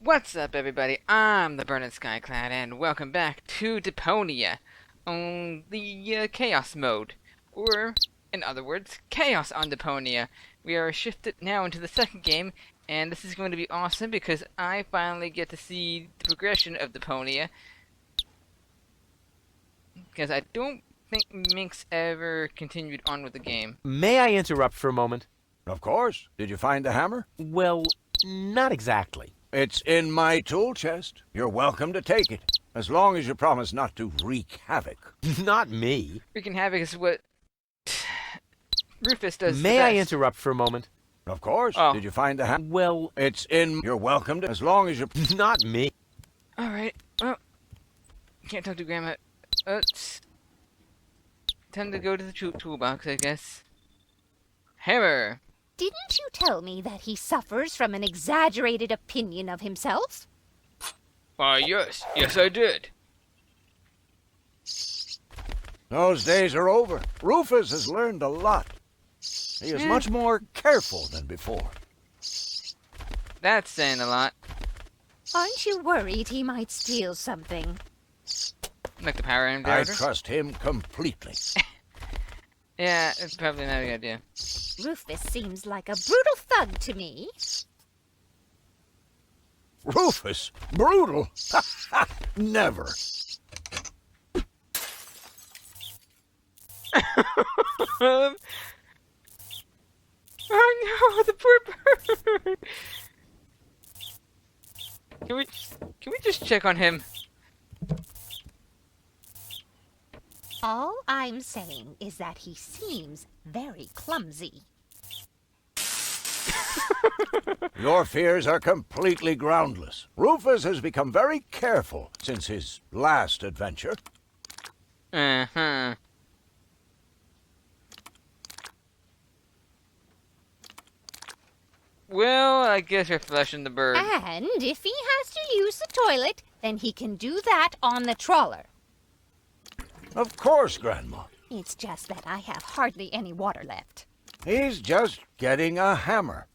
What's up, everybody? I'm the BurningSkyCloud, and welcome back to Deponia on the Chaos mode, or, in other words, Chaos on Deponia. We are shifted now into the second game, and this is going to be awesome because I finally get to see the progression of Deponia. Because I don't think Minx ever continued on with the game. May I interrupt for a moment? Of course. Did you find the hammer? Well, not exactly. It's in my tool chest. You're welcome to take it, as long as you promise not to wreak havoc. Not me. Wreaking havoc is what Rufus does. May I interrupt for a moment? Of course. Oh. Did you find the hammer? Well, It's in... You're welcome to... As long as you... not me. Alright, well, can't talk to Grandma. It's time to go to the toolbox, I guess. Hammer! Didn't you tell me that he suffers from an exaggerated opinion of himself? Why, yes. Yes, I did. Those days are over. Rufus has learned a lot. He is much more careful than before. That's saying a lot. Aren't you worried he might steal something? Like the power I inverter? trust him completely. Yeah, it's probably not a good idea. Rufus seems like a brutal thug to me. Rufus? Brutal? Never. Oh no, the poor bird! Can we just check on him? All I'm saying is that he seems very clumsy. Your fears are completely groundless. Rufus has become very careful since his last adventure. Uh-huh. Well, I guess we're flushing the bird. And if he has to use the toilet, then he can do that on the trawler. Of course, Grandma. It's just that I have hardly any water left. He's just getting a hammer.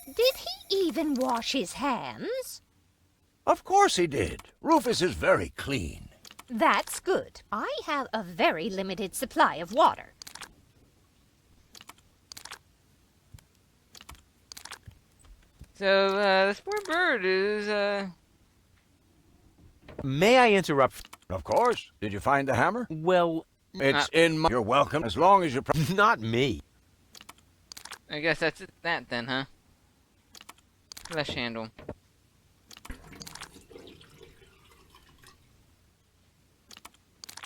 Did he even wash his hands? Of course he did. Rufus is very clean. That's good. I have a very limited supply of water. So, this poor bird is, May I interrupt? Of course. Did you find the hammer? Well, It's in my... You're welcome, as long as you... not me. I guess that's that then, huh? Flesh handle.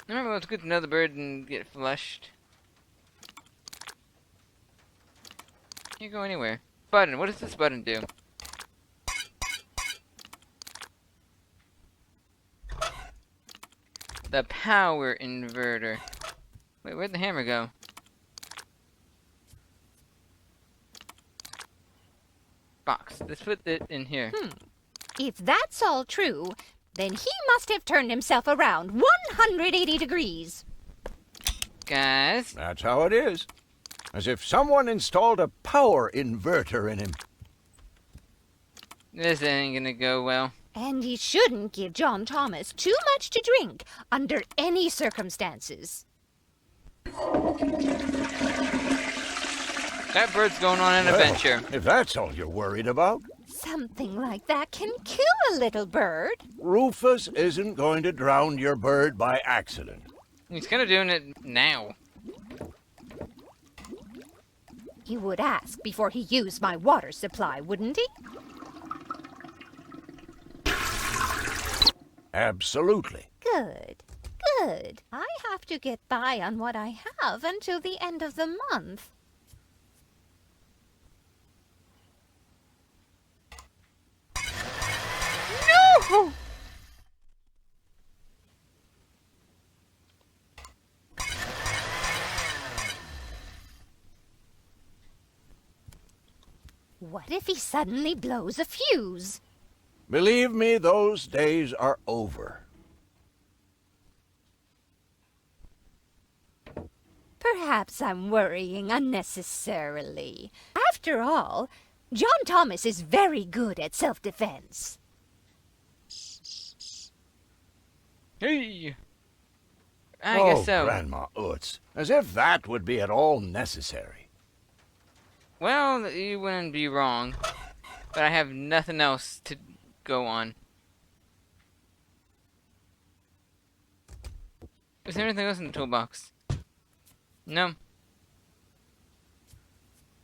Remember, it's good to know the bird and get flushed. Can't go anywhere. Button, what does this button do? The power inverter. Wait, where'd the hammer go? Box. Let's put it in here. If that's all true, then he must have turned himself around 180 degrees. Guys, That's how it is. As if someone installed a power inverter in him. this ain't gonna go well. And he shouldn't give John Thomas too much to drink under any circumstances. That bird's going on an adventure. If that's all you're worried about, Something like that can kill a little bird. Rufus isn't going to drown your bird by accident. He's kind of doing it now. He would ask before he used my water supply, wouldn't he? Absolutely. Good. Good. I have to get by on what I have until the end of the month. No! What if he suddenly blows a fuse? Believe me, those days are over. Perhaps I'm worrying unnecessarily. After all, John Thomas is very good at self-defense. Hey! I guess so. Grandma Utz, as if that would be at all necessary. Well, you wouldn't be wrong. But I have nothing else to go on. Is there anything else in the toolbox? No.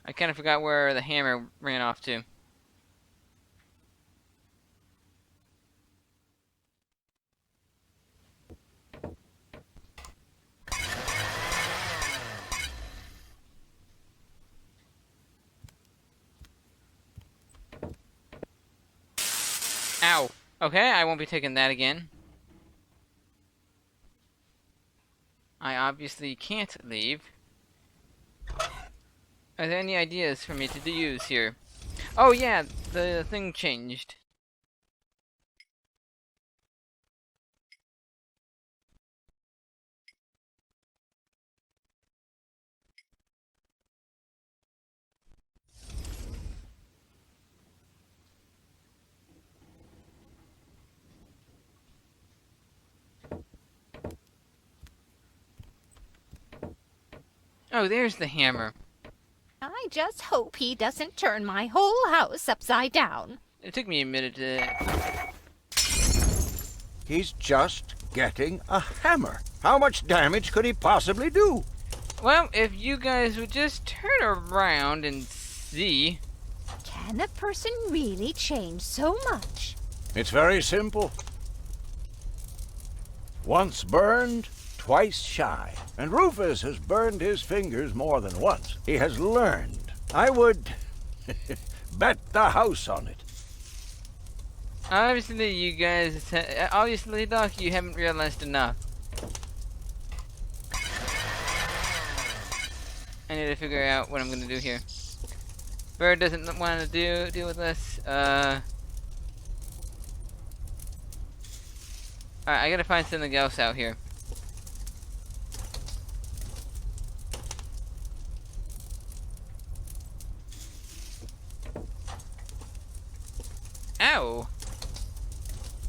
I kind of forgot where the hammer ran off to. Ow. Okay, I won't be taking that again. I obviously can't leave. Are there any ideas for me to use here? Oh yeah, the thing changed. Oh, there's the hammer. I just hope he doesn't turn my whole house upside down. It took me a minute to... He's just getting a hammer. How much damage could he possibly do? Well, if you guys would just turn around and see... Can a person really change so much? It's very simple. Once burned, twice shy. And Rufus has burned his fingers more than once. He has learned. I would bet the house on it. Obviously, you guys... Obviously, Doc, you haven't realized enough. I need to figure out what I'm gonna do here. Bird doesn't want to deal with this. Alright, I gotta find something else out here. Ow!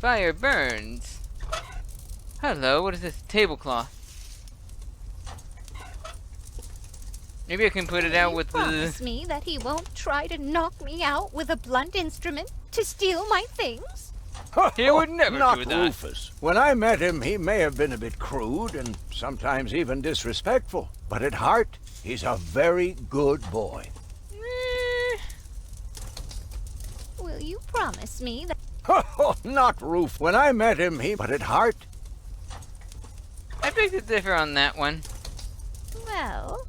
Fire burns. Hello, what is this? Tablecloth. Maybe I can put it out with the... Promise me that he won't try to knock me out with a blunt instrument to steal my things? He would never Not do that. Rufus. When I met him, he may have been a bit crude and sometimes even disrespectful. But at heart, he's a very good boy. Will you promise me that... Not Rufus. When I met him, but at heart... I beg to differ on that one. Well,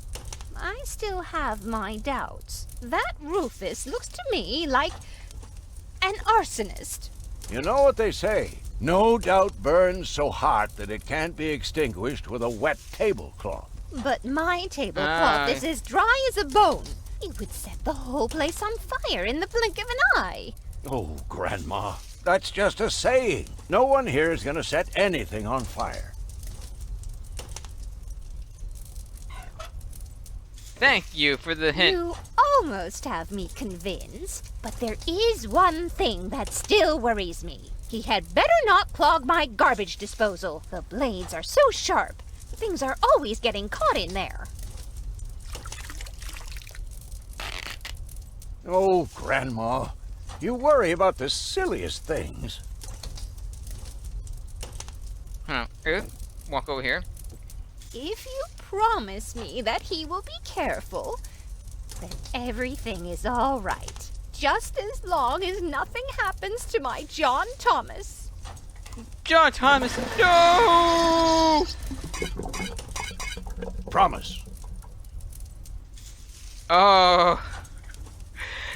I still have my doubts. That Rufus looks to me like an arsonist. You know what they say. No doubt burns so hot that it can't be extinguished with a wet tablecloth. But my tablecloth is as dry as a bone. It would set the whole place on fire in the blink of an eye. Oh, Grandma, that's just a saying. No one here is going to set anything on fire. Thank you for the hint. You almost have me convinced, but there is one thing that still worries me. He had better not clog my garbage disposal. The blades are so sharp. Things are always getting caught in there. Oh, Grandma, you worry about the silliest things. Huh. Walk over here. If you promise me that he will be careful, then everything is all right. Just as long as nothing happens to my John Thomas. John Thomas, no! Promise. Oh.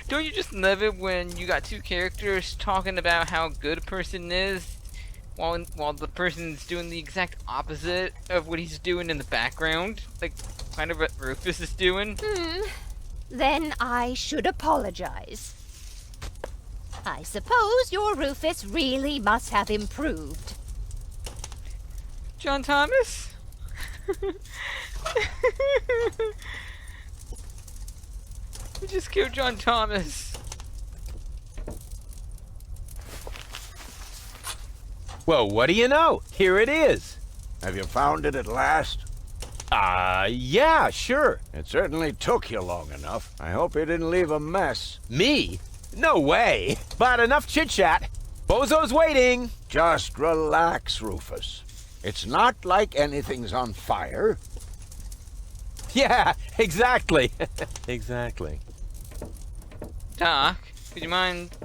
Don't you just love it when you got two characters talking about how good a person is while the person's doing the exact opposite of what he's doing in the background? Like, kind of what Rufus is doing? Then I should apologize. I suppose your Rufus really must have improved. John Thomas? We just killed John Thomas. Well, what do you know? Here it is. Have you found it at last? Yeah, sure. It certainly took you long enough. I hope you didn't leave a mess. Me? No way. But enough chit-chat. Bozo's waiting. Just relax, Rufus. It's not like anything's on fire. Yeah, exactly. Exactly. Doc, would you mind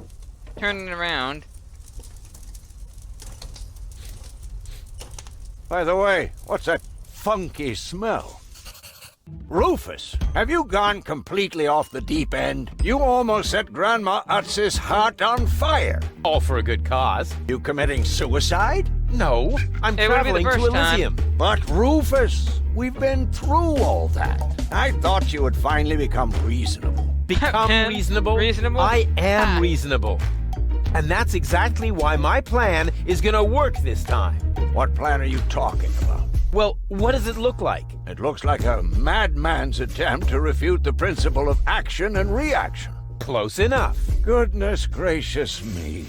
turning around? By the way, what's that funky smell? Rufus, have you gone completely off the deep end? You almost set Grandma Utz's heart on fire. All for a good cause. You committing suicide? No, I'm It wouldn't be the traveling to first time. Elysium. But Rufus, we've been through all that. I thought you would finally become reasonable. Become Ken, reasonable? reasonable? I am Ah. reasonable. And that's exactly why my plan is gonna work this time. What plan are you talking about? Well, what does it look like? It looks like a madman's attempt to refute the principle of action and reaction. Close enough. Goodness gracious me.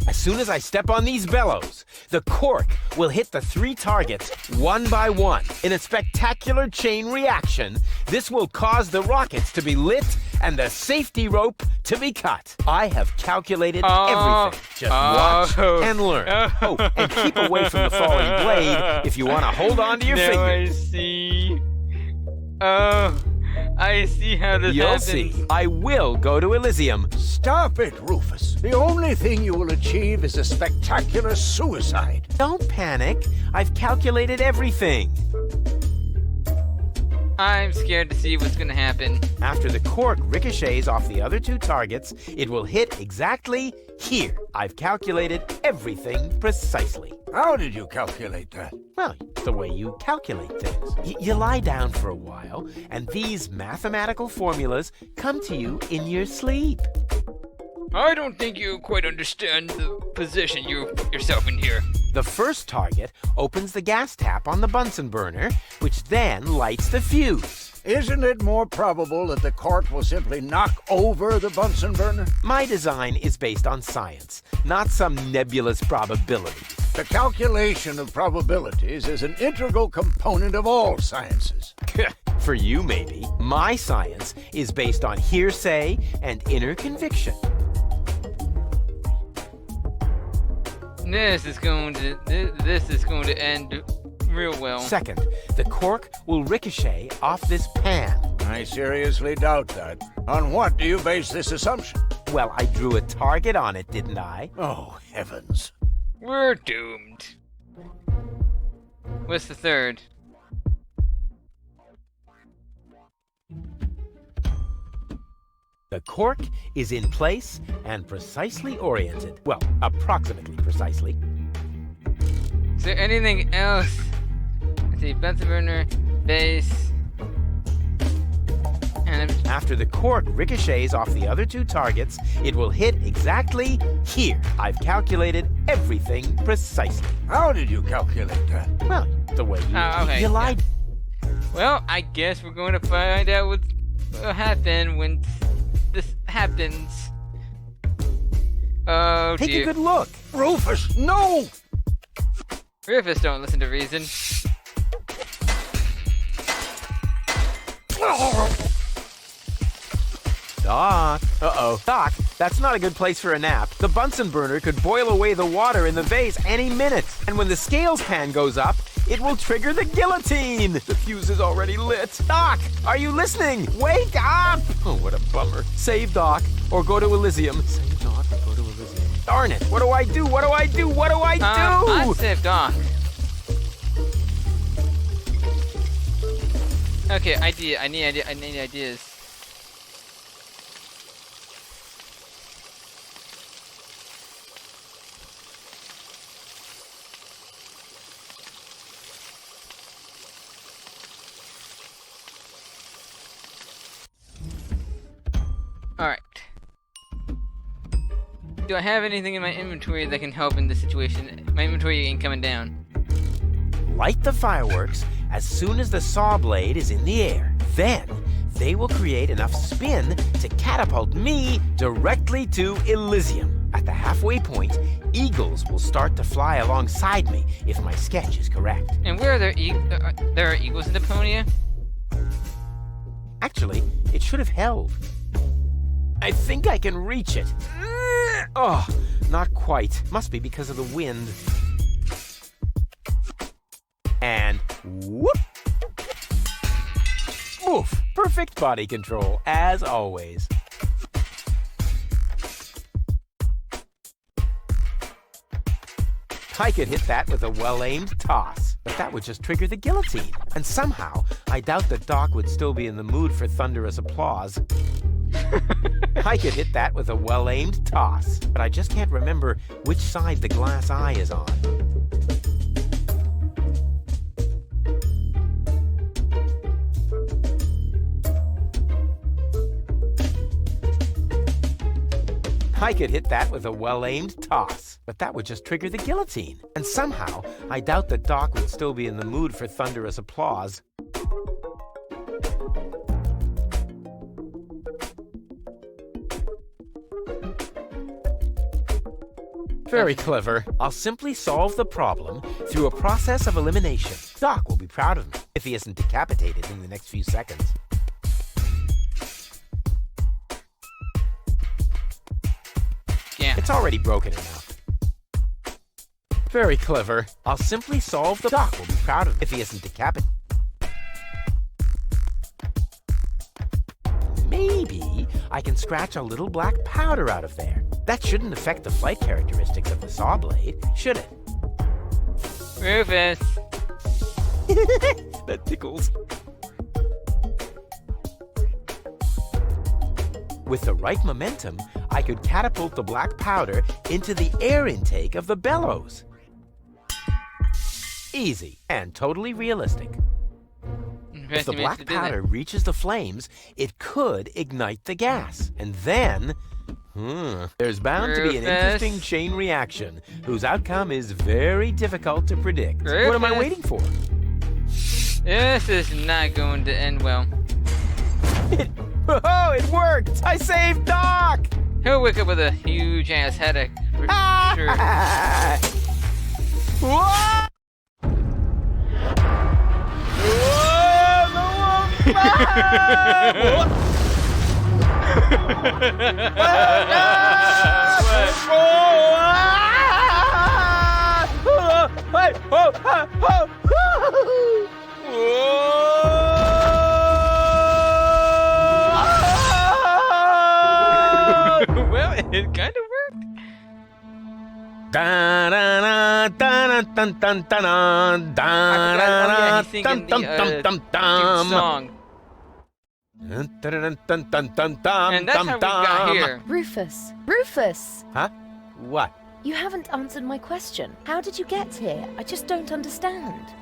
As soon as I step on these bellows, the cork will hit the 3 targets one by one. In a spectacular chain reaction, this will cause the rockets to be lit and the safety rope to be cut. I have calculated everything. Just watch and learn. Oh, and keep away from the falling blade if you want to hold on to your Now I fingers. see. Oh, I see how this You'll happens. see. I will go to Elysium. Stop it, Rufus. The only thing you will achieve is a spectacular suicide. Don't panic. I've calculated everything. I'm scared to see what's gonna happen. After the cork ricochets off the other 2 targets, it will hit exactly here. I've calculated everything precisely. How did you calculate that? Well, the way you calculate things. You lie down for a while, and these mathematical formulas come to you in your sleep. I don't think you quite understand the position you put yourself in here. The first target opens the gas tap on the Bunsen burner, which then lights the fuse. Isn't it more probable that the cork will simply knock over the Bunsen burner? My design is based on science, not some nebulous probability. The calculation of probabilities is an integral component of all sciences. For you, maybe. My science is based on hearsay and inner conviction. This is going to end real well. Second, the cork will ricochet off this pan. I seriously doubt that. On what do you base this assumption? Well, I drew a target on it, didn't I? Oh, heavens. We're doomed. What's the third? The cork is in place and precisely oriented. Well, approximately precisely. Is there anything else? Let's see, Bunsen burner, base, and After the cork ricochets off the other 2 targets, it will hit exactly here. I've calculated everything precisely. How did you calculate that? Well, the way okay, you lied. well, I guess we're going to find out what will happen when this happens. Oh Take dear. a good look. Rufus, no! Rufus don't listen to reason. Doc. Uh-oh. Doc, that's not a good place for a nap. The Bunsen burner could boil away the water in the vase any minute. And when the scales pan goes up, it will trigger the guillotine. The fuse is already lit. Doc, are you listening? Wake up! Oh, what a bummer. Save Doc, or go to Elysium. Save Doc, or go to Elysium. Darn it. What do I do? What do I do? What do I do? I'd save Doc. Okay, I need ideas. Alright. Do I have anything in my inventory that can help in this situation? My inventory ain't coming down. Light the fireworks as soon as the saw blade is in the air. Then, they will create enough spin to catapult me directly to Elysium. At the halfway point, eagles will start to fly alongside me if my sketch is correct. And where are there are eagles in Deponia? Actually, it should have held. I think I can reach it. Oh, not quite. Must be because of the wind. And whoop! Oof! Perfect body control, as always. I could hit that with a well-aimed toss, but that would just trigger the guillotine. And somehow, I doubt that Doc would still be in the mood for thunderous applause. I could hit that with a well-aimed toss, but I just can't remember which side the glass eye is on. I could hit that with a well-aimed toss, but that would just trigger the guillotine. And somehow, I doubt that Doc would still be in the mood for thunderous applause. Very clever. I'll simply solve the problem through a process of elimination. Doc will be proud of me if he isn't decapitated in the next few seconds. Yeah. It's already broken enough. Very clever. I'll simply solve the... Doc will be proud of me if he isn't decapitated. Maybe I can scratch a little black powder out of there. That shouldn't affect the flight characteristics of the saw blade, should it? Rufus! That tickles. With the right momentum, I could catapult the black powder into the air intake of the bellows. Easy and totally realistic. If the black powder reaches the flames, it could ignite the gas. And then, there's bound to be an interesting chain reaction, whose outcome is very difficult to predict. Rufus. What am I waiting for? This is not going to end well. Oh, it worked! I saved Doc! He'll wake up with a huge ass headache for sure. Whoa! Well, it kind of worked. He's singing the song. And that's how we got here. Rufus! Rufus! Huh? What? You haven't answered my question. How did you get here? I just don't understand.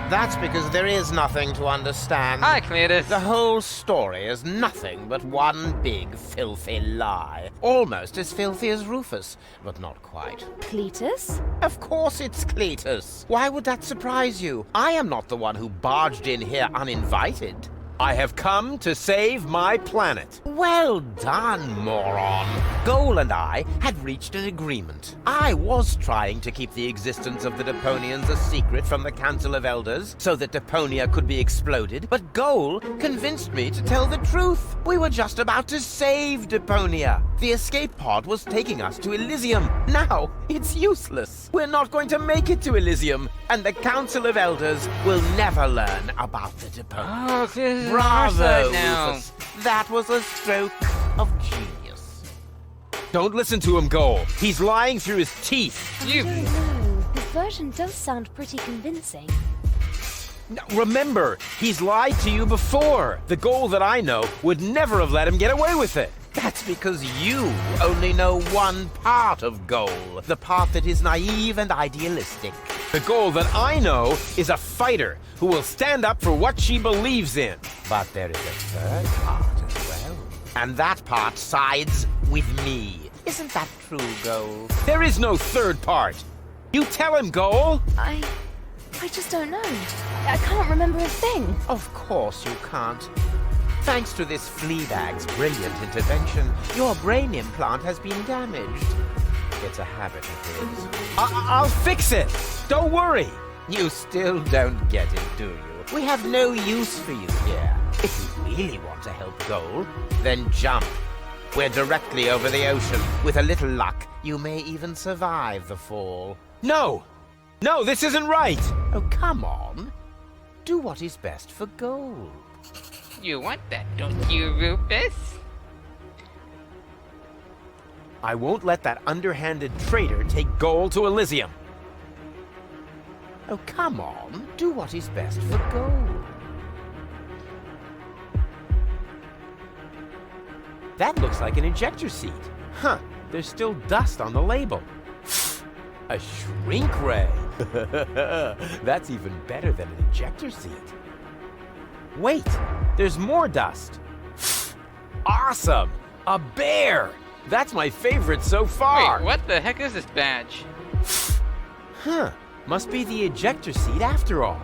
That's because there is nothing to understand. Hi, Cletus. The whole story is nothing but one big filthy lie. Almost as filthy as Rufus, but not quite. Cletus? Of course it's Cletus. Why would that surprise you? I am not the one who barged in here uninvited. I have come to save my planet. Well done, moron. Goal and I had reached an agreement. I was trying to keep the existence of the Deponians a secret from the Council of Elders so that Deponia could be exploded, but Goal convinced me to tell the truth. We were just about to save Deponia. The escape pod was taking us to Elysium. Now, it's useless. We're not going to make it to Elysium, and the Council of Elders will never learn about the Deponia. Oh, Cletus is on our Bravo, side now. Rufus. That was a stroke of genius. Don't listen to him, Goal. He's lying through his teeth. You. I don't know. His version does sound pretty convincing. Now, remember, he's lied to you before. The Goal that I know would never have let him get away with it. That's because you only know one part of Goal, the part that is naive and idealistic. The Goal that I know is a fighter who will stand up for what she believes in. But there is a third part as well. And that part sides with me. Isn't that true, Goal? There is no third part. You tell him, Goal. I just don't know. I can't remember a thing. Of course you can't. Thanks to this Fleabag's brilliant intervention, your brain implant has been damaged. It's a habit of his. I'll fix it. Don't worry. You still don't get it, do you? We have no use for you here. If you really want to help Goal, then jump. We're directly over the ocean. With a little luck, you may even survive the fall. No, this isn't right. Oh, come on. Do what is best for Goal. You want that, don't you, Rufus? I won't let that underhanded traitor take Goal to Elysium. Oh, come on. Do what is best for Goal. That looks like an ejector seat. Huh, there's still dust on the label. A shrink ray. That's even better than an ejector seat. Wait, there's more dust. Awesome! A bear! That's my favorite so far! Wait, what the heck is this badge? Huh, must be the ejector seat after all.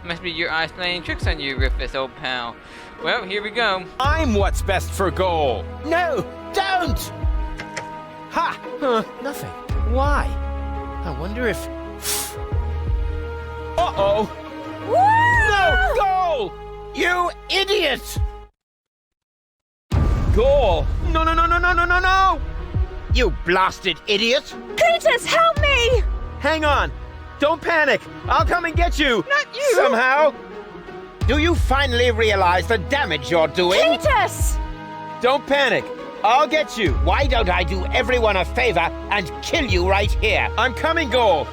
Must be your eyes playing tricks on you, Rufus, old pal. Well, here we go. I'm what's best for Goal! No, don't! Ha! Huh, nothing. Why? I wonder if... Uh-oh! No! Goal! You idiot! Goal! No! You blasted idiot! Cletus, help me! Hang on! Don't panic! I'll come and get you! Not you! Somehow! Do you finally realize the damage you're doing? Cletus! Don't panic! I'll get you! Why don't I do everyone a favor and kill you right here? I'm coming, Goal!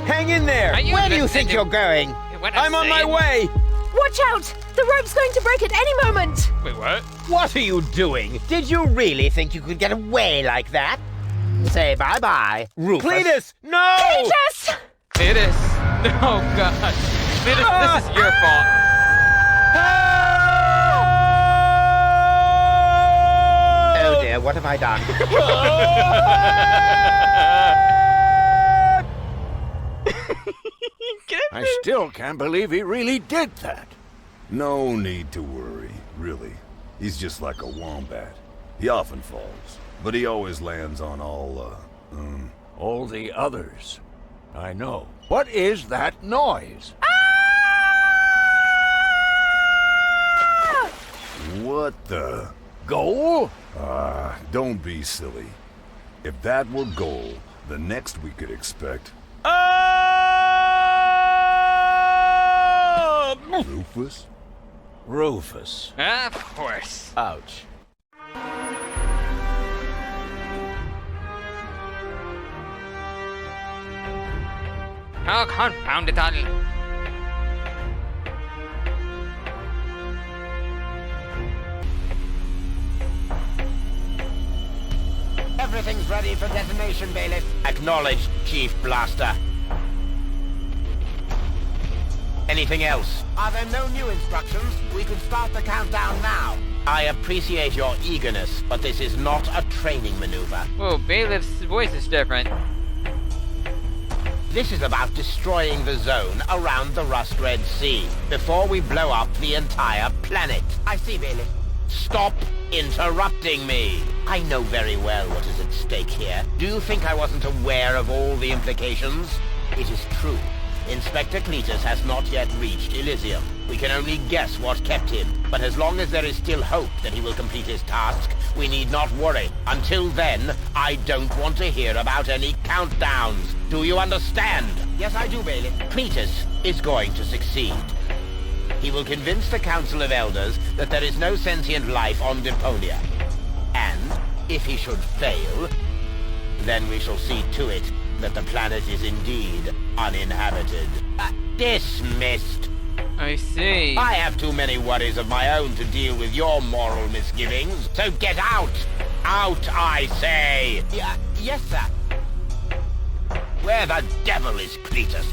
Hang in there! Are you Where do you listening think to you're going? what I'm on my saying? way! Watch out! The rope's going to break at any moment! Wait, what? What are you doing? Did you really think you could get away like that? Say bye-bye, Rufus. Cletus! No! Cletus! It is. Oh, God. This is your fault. Oh dear, what have I done? I still can't believe he really did that. No need to worry, really. He's just like a wombat. He often falls, but he always lands on All the others. I know. What is that noise? what the? Goal? Don't be silly. If that were Goal, the next we could expect... Rufus? Rufus. Of course. Ouch. Oh, confound it all. Everything's ready for detonation, Bailiff. Acknowledged, Chief Blaster. Anything else? Are there no new instructions? We could start the countdown now. I appreciate your eagerness, but this is not a training maneuver. Whoa, Bailiff's voice is different. This is about destroying the zone around the Rust Red Sea before we blow up the entire planet. I see, Bailiff. Stop interrupting me. I know very well what is at stake here. Do you think I wasn't aware of all the implications? It is true. Inspector Cletus has not yet reached Elysium. We can only guess what kept him, but as long as there is still hope that he will complete his task, we need not worry. Until then, I don't want to hear about any countdowns. Do you understand? Yes, I do, Bailiff. Cletus is going to succeed. He will convince the Council of Elders that there is no sentient life on Deponia. And, if he should fail, then we shall see to it that the planet is indeed uninhabited. Dismissed. I see. I have too many worries of my own to deal with your moral misgivings, so get out! Out, I say! Yes, sir. Where the devil is Cletus?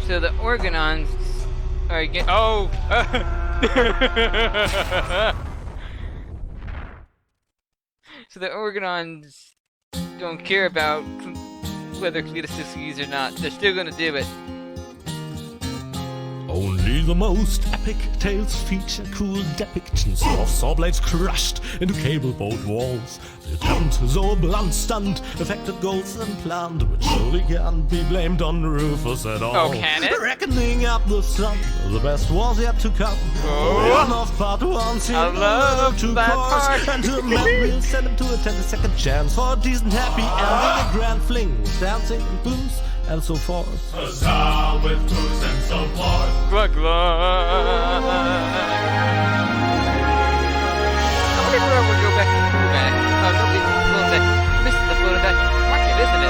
So the Organons are oh! So the Organons don't care about whether Cletus succeeds or not. They're still gonna do it. Only the most epic tales feature cruel depictions of saw blades crushed into cable boat walls. The attempt, though a blunt stunt, affected goals and planned, which surely can't be blamed on Rufus at all. Oh, can it? Reckoning up the sun, the best was yet to come. Oh. One of part one seemed I love to that cause, part. and to we'll send him to attend a second chance for a decent happy ending. A grand fling with dancing and booze and so forth. Huzzah with booze and so forth. Glug glug. I wonder if we'll ever go back to Fullback. Oh, nobody's Fullback. This is the Fullback market, isn't it?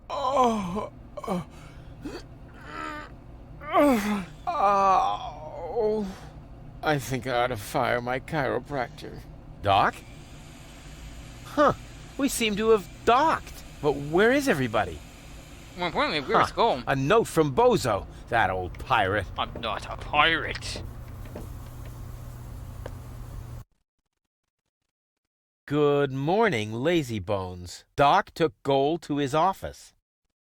Oh, I think I ought to fire my chiropractor. Doc? Huh. We seem to have docked. But where is everybody? More importantly, where's Skull? A note from Bozo, that old pirate. I'm not a pirate. Good morning, lazy bones. Doc took Gold to his office.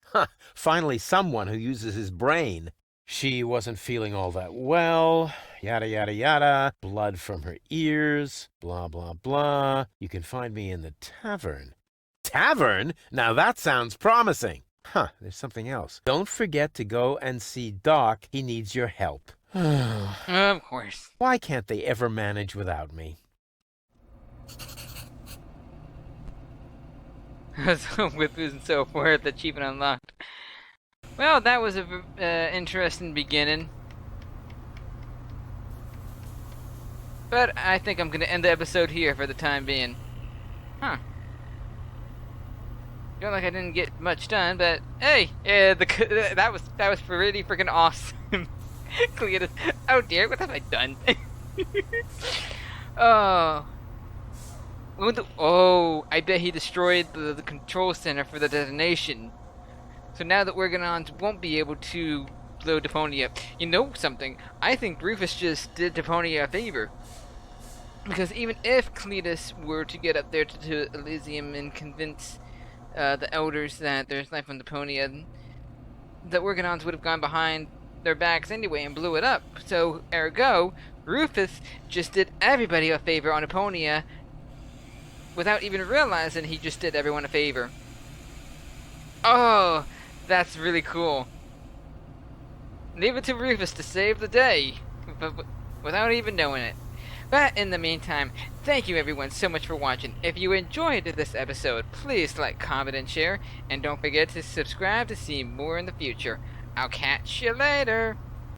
Huh, finally someone who uses his brain. She wasn't feeling all that well, yada yada yada, blood from her ears, blah blah blah. You can find me in the tavern. Tavern? Now that sounds promising. Huh, there's something else. Don't forget to go and see Doc. He needs your help. Of course. Why can't they ever manage without me? So with booze and so forth, achievement unlocked. Well, that was a interesting beginning. But I think I'm gonna end the episode here for the time being. Huh. Feel like I didn't get much done, but hey, that was pretty freaking awesome. Cletus. Oh dear, what have I done? Oh. Oh, I bet he destroyed the control center for the detonation. So now the Organons won't be able to blow Deponia up. You know something? I think Rufus just did Deponia a favor. Because even if Cletus were to get up there to Elysium and convince the elders that there's life on Deponia, the Organons would have gone behind their backs anyway and blew it up. So, ergo, Rufus just did everybody a favor on Deponia without even realizing he just did everyone a favor. Oh, that's really cool. Leave it to Rufus to save the day, but without even knowing it. But in the meantime, thank you everyone so much for watching. If you enjoyed this episode, please like, comment, and share. And don't forget to subscribe to see more in the future. I'll catch you later.